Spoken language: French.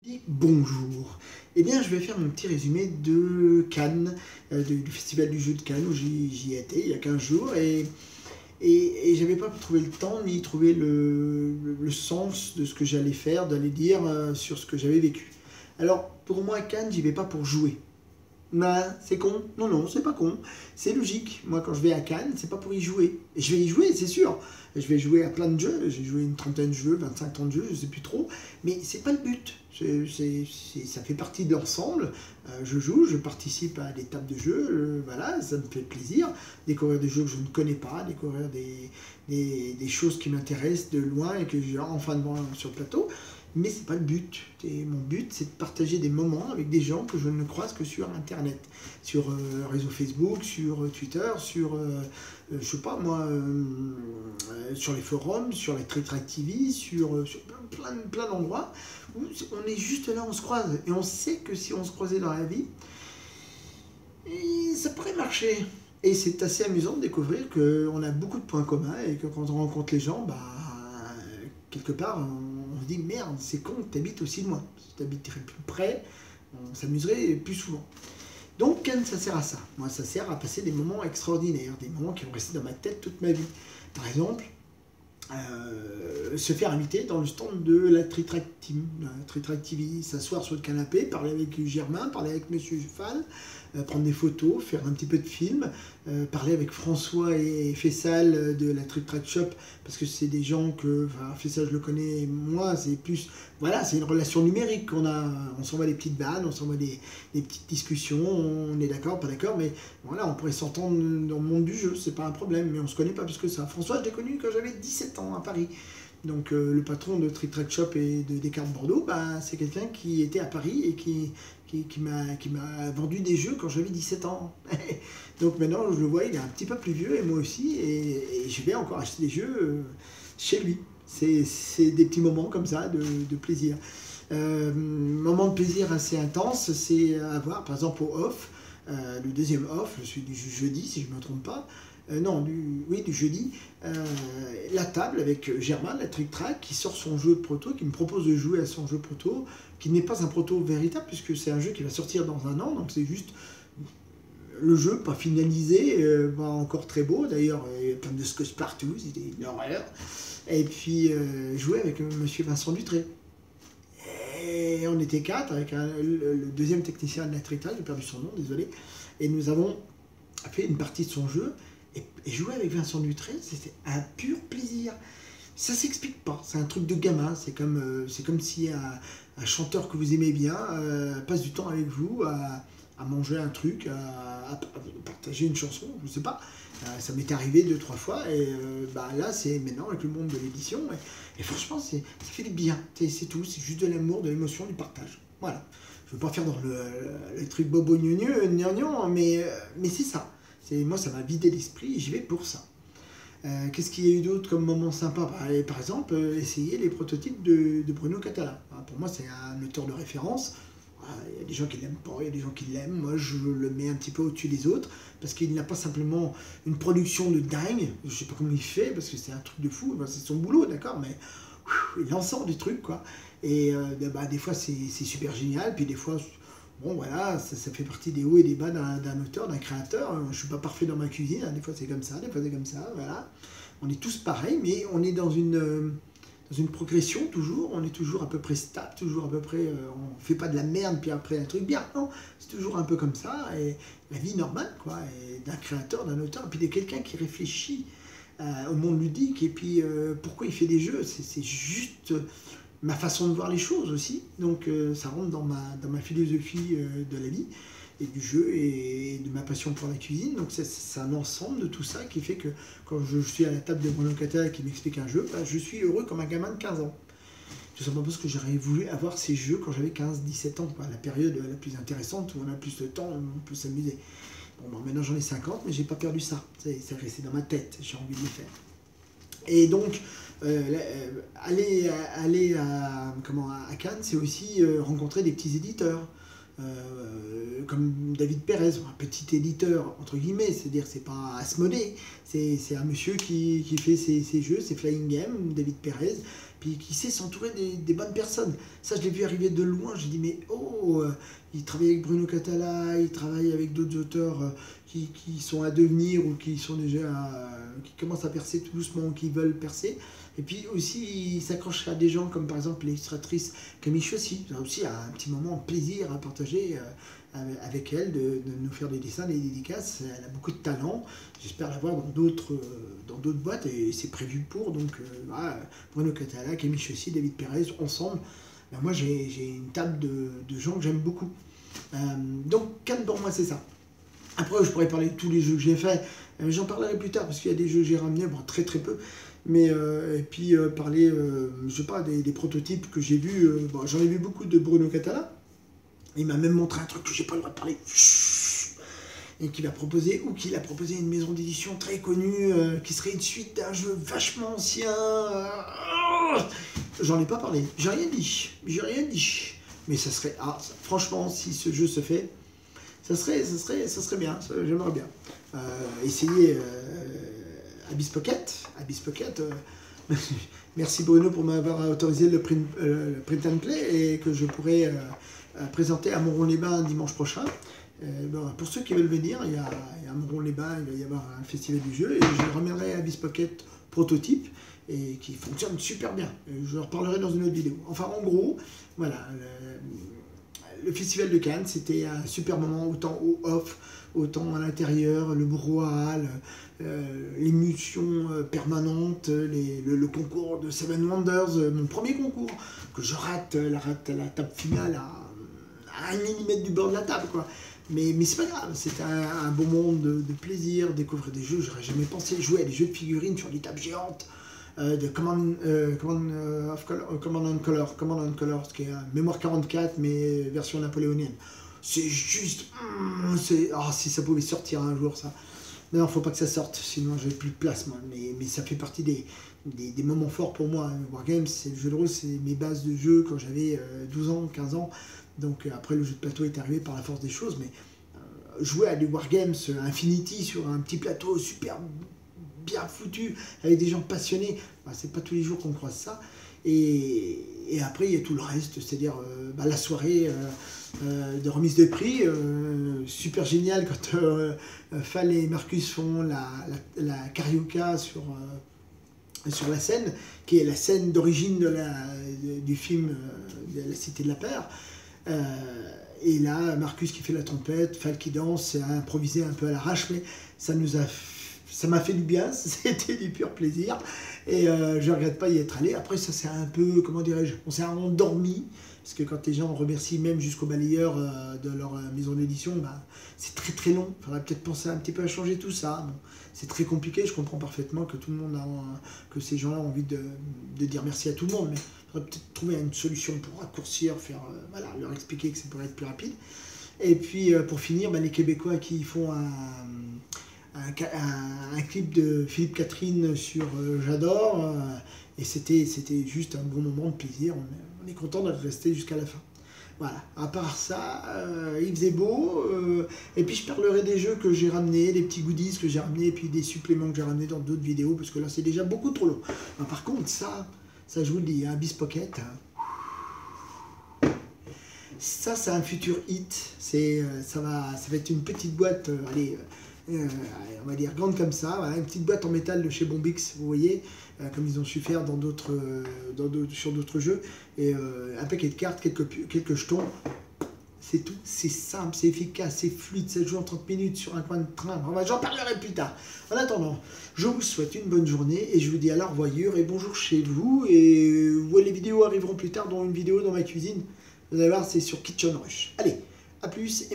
Et bonjour. Eh bien, je vais faire mon petit résumé de Cannes, du Festival du jeu de Cannes où j'y étais il y a 15 jours et j'avais pas trouvé le temps ni trouvé le sens de ce que j'allais faire, d'aller dire sur ce que j'avais vécu. Alors, pour moi, Cannes, j'y vais pas pour jouer. Bah, c'est con. Non, non, c'est pas con. C'est logique. Moi, quand je vais à Cannes, c'est pas pour y jouer. Et je vais y jouer, c'est sûr. Je vais jouer à plein de jeux. J'ai joué une trentaine de jeux, 25, 30 jeux, je sais plus trop. Mais c'est pas le but. Ça fait partie de l'ensemble. Je joue, je participe à des tables de jeux. Voilà, ça me fait plaisir. Découvrir des jeux que je ne connais pas, découvrir des choses qui m'intéressent de loin et que j'ai enfin de voir sur le plateau. Mais c'est pas le but. Mon but, c'est de partager des moments avec des gens que je ne croise que sur Internet, sur réseau Facebook, sur Twitter, sur, je sais pas moi, sur les forums, sur les Tritrac TV, sur plein d'endroits où on est juste là, on se croise. Et on sait que si on se croisait dans la vie, ça pourrait marcher. Et c'est assez amusant de découvrir qu'on a beaucoup de points communs et que quand on rencontre les gens, bah, quelque part, on se dit merde, c'est con que tu habites aussi loin. Si tu habiterais plus près, on s'amuserait plus souvent. Donc Cannes, ça sert à ça. Moi, ça sert à passer des moments extraordinaires, des moments qui vont rester dans ma tête toute ma vie. Par exemple, se faire inviter dans le stand de la Tritrac Team, la Tritrac TV, s'asseoir sur le canapé, parler avec Germain, parler avec Monsieur Fall, prendre des photos, faire un petit peu de film, parler avec François et Fessal de la Tritrac Shop, parce que c'est des gens que, enfin, Fessal je le connais, moi c'est plus, voilà, c'est une relation numérique qu'on a, on s'envoie des petites vannes, on s'envoie des petites discussions, on est d'accord, pas d'accord, mais voilà, on pourrait s'entendre dans le monde du jeu, c'est pas un problème, mais on se connaît pas plus que ça. François, je l'ai connu quand j'avais 17 ans à Paris. Donc le patron de Tritrac Shop et de Descartes Bordeaux, bah, c'est quelqu'un qui était à Paris et qui m'a vendu des jeux quand j'avais 17 ans. Donc maintenant, je le vois, il est un petit peu plus vieux et moi aussi, et je vais encore acheter des jeux chez lui. C'est des petits moments comme ça de plaisir. Moment de plaisir assez intense, c'est avoir, par exemple, au off, le deuxième off, je suis du jeudi si je ne me trompe pas, non, du jeudi, la table avec Germain, la Trick Track, qui sort son jeu de proto, qui me propose de jouer à son jeu proto, qui n'est pas un proto véritable, puisque c'est un jeu qui va sortir dans un an, donc c'est juste le jeu, pas finalisé, pas encore très beau, d'ailleurs, il y a plein de scotch partout, c'était une horreur. Et puis, jouer avec monsieur Vincent Dutré. Et on était quatre, avec le deuxième technicien de la Trick Track, j'ai perdu son nom, désolé, et nous avons fait une partie de son jeu. Et jouer avec Vincent Dutré, c'était un pur plaisir. Ça s'explique pas, c'est un truc de gamin. C'est comme si un chanteur que vous aimez bien passe du temps avec vous à manger un truc, à partager une chanson, je sais pas. Ça m'est arrivé 2-3 fois, et bah, là, c'est maintenant avec le monde de l'édition. Et franchement, ça fait du bien. C'est tout, c'est juste de l'amour, de l'émotion, du partage. Voilà. Je veux pas faire dans le truc bobo gnagnan, mais c'est ça. Moi, ça m'a vidé l'esprit et j'y vais pour ça. Qu'est-ce qu'il y a eu d'autre comme moment sympa? Par exemple, essayer les prototypes de Bruno Catala. Pour moi, c'est un auteur de référence. Il y a des gens qui l'aiment pas, il y a des gens qui l'aiment. Moi, je le mets un petit peu au-dessus des autres parce qu'il n'a pas simplement une production de dingue. Je sais pas comment il fait parce que c'est un truc de fou. C'est son boulot, d'accord, mais il en sort des trucs, quoi. Et des fois, c'est super génial. Puis des fois, bon, voilà, ça fait partie des hauts et des bas d'un auteur, d'un créateur. Je ne suis pas parfait dans ma cuisine, hein. Des fois c'est comme ça, des fois c'est comme ça, voilà. On est tous pareils, mais on est dans une progression toujours, on est toujours à peu près stable, toujours à peu près, on ne fait pas de la merde, puis après un truc bien, non, c'est toujours un peu comme ça, et la vie normale, quoi, d'un créateur, d'un auteur, et puis de quelqu'un qui réfléchit au monde ludique, et puis pourquoi il fait des jeux, c'est juste ma façon de voir les choses aussi, donc ça rentre dans ma philosophie de la vie et du jeu et de ma passion pour la cuisine, donc c'est un ensemble de tout ça qui fait que quand je suis à la table de Bruno Catala qui m'explique un jeu, bah, je suis heureux comme un gamin de 15 ans. Tout simplement parce que j'aurais voulu avoir ces jeux quand j'avais 15-17 ans, quoi, la période la plus intéressante où on a plus de temps, on peut s'amuser. Bon, maintenant j'en ai 50, mais j'ai pas perdu ça, c'est resté dans ma tête, j'ai envie de le faire. Et donc, aller à Cannes, c'est aussi rencontrer des petits éditeurs, comme David Perez, un petit éditeur, entre guillemets, c'est-à-dire c'est pas Asmodée, c'est un monsieur qui fait ses jeux, ses Flying Games, David Perez, puis qui sait s'entourer des bonnes personnes. Ça, je l'ai vu arriver de loin, j'ai dit, mais oh, il travaille avec Bruno Catala, il travaille avec d'autres auteurs qui sont à devenir ou qui sont déjà qui commencent à percer tout doucement, qui veulent percer. Et puis aussi, il s'accroche à des gens comme par exemple l'illustratrice Camille Chaussy. J'ai aussi un petit moment de plaisir à partager avec elle, de nous faire des dessins, des dédicaces. Elle a beaucoup de talent. J'espère la voir dans d'autres boîtes et c'est prévu pour. Donc voilà, Bruno Catala, Camille Chaussy, David Pérez, ensemble. Ben, moi, j'ai une table de gens que j'aime beaucoup. Donc Cannes pour moi, c'est ça. Après, je pourrais parler de tous les jeux que j'ai faits. J'en parlerai plus tard parce qu'il y a des jeux que j'ai ramenés, bon, très très peu. Mais et puis parler, je sais pas, des prototypes que j'ai vus. Bon, j'en ai vu beaucoup de Bruno Catala. Il m'a même montré un truc que j'ai pas le droit de parler. Et qu'il a proposé une maison d'édition très connue, qui serait une suite d'un jeu vachement ancien. J'en ai pas parlé. J'ai rien dit. Mais ça serait, franchement, si ce jeu se fait, ça serait bien. J'aimerais bien essayer. Abyss Pocket. Merci Bruno pour m'avoir autorisé le print and play et que je pourrai présenter à Montron-les-Bains dimanche prochain. Pour ceux qui veulent venir, il y a à Montron-les-Bains, il va y avoir un festival du jeu et je ramènerai Abyss Pocket prototype et qui fonctionne super bien. Je en reparlerai dans une autre vidéo. Enfin, en gros, voilà. Le festival de Cannes, c'était un super moment, autant au off, autant à l'intérieur, le brouhaha, l'émulsion permanente, le concours de Seven Wonders, mon premier concours, que je rate la table finale à 1 millimètre du bord de la table, quoi. Mais c'est pas grave, c'était un beau monde de plaisir, découvrir des jeux, j'aurais jamais pensé jouer à des jeux de figurines sur des tables géantes, de Command and Color, qui est un Mémoire 44, mais version napoléonienne. C'est juste... si ça pouvait sortir un jour, ça. Non, faut pas que ça sorte, sinon j'ai plus de place, moi. Mais ça fait partie des moments forts pour moi. Wargames, c'est le jeu de rôle, c'est mes bases de jeu quand j'avais 12 ans, 15 ans. Donc après, le jeu de plateau est arrivé par la force des choses, mais jouer à des Wargames Infinity sur un petit plateau super bien foutu, avec des gens passionnés, c'est pas tous les jours qu'on croise ça. Et après, il y a tout le reste, c'est-à-dire la soirée de remise de prix, super génial quand Fall et Marcus font la carioca sur la scène, qui est la scène d'origine du film de La Cité de la Peur. Et là, Marcus qui fait la trompette, Fall qui danse, c'est improvisé un peu à l'arrache, mais ça m'a fait du bien, c'était du pur plaisir, et je ne regrette pas y être allé. Après, ça c'est un peu, comment dirais-je, on s'est endormi, parce que quand les gens remercient même jusqu'au balayeur de leur maison d'édition, c'est très très long, il faudrait peut-être penser un petit peu à changer tout ça. Bon, c'est très compliqué, je comprends parfaitement que tout le monde que ces gens-là ont envie de dire merci à tout le monde, mais il faudrait peut-être trouver une solution pour raccourcir, leur expliquer que ça pourrait être plus rapide. Et puis pour finir, les Québécois qui font un clip de Philippe Catherine sur J'adore, et c'était juste un bon moment de plaisir. On est content d'être resté jusqu'à la fin. Voilà, à part ça, il faisait beau, et puis je parlerai des jeux que j'ai ramenés, des petits goodies que j'ai ramenés, et puis des suppléments que j'ai ramenés dans d'autres vidéos, parce que là c'est déjà beaucoup trop long. Par contre, ça je vous le dis, Abyss Pocket, ça c'est un futur hit, ça va être une petite boîte, on va dire grande comme ça, voilà, une petite boîte en métal de chez Bombix, vous voyez, comme ils ont su faire sur d'autres jeux, et un paquet de cartes, quelques jetons, c'est tout, c'est simple, c'est efficace, c'est fluide, ça joue en 30 minutes sur un coin de train, j'en parlerai plus tard. En attendant, je vous souhaite une bonne journée, et je vous dis à la revoyure, et bonjour chez vous, et les vidéos arriveront plus tard, dont une vidéo dans ma cuisine, vous allez voir, c'est sur Kitchen Rush. Allez, à plus.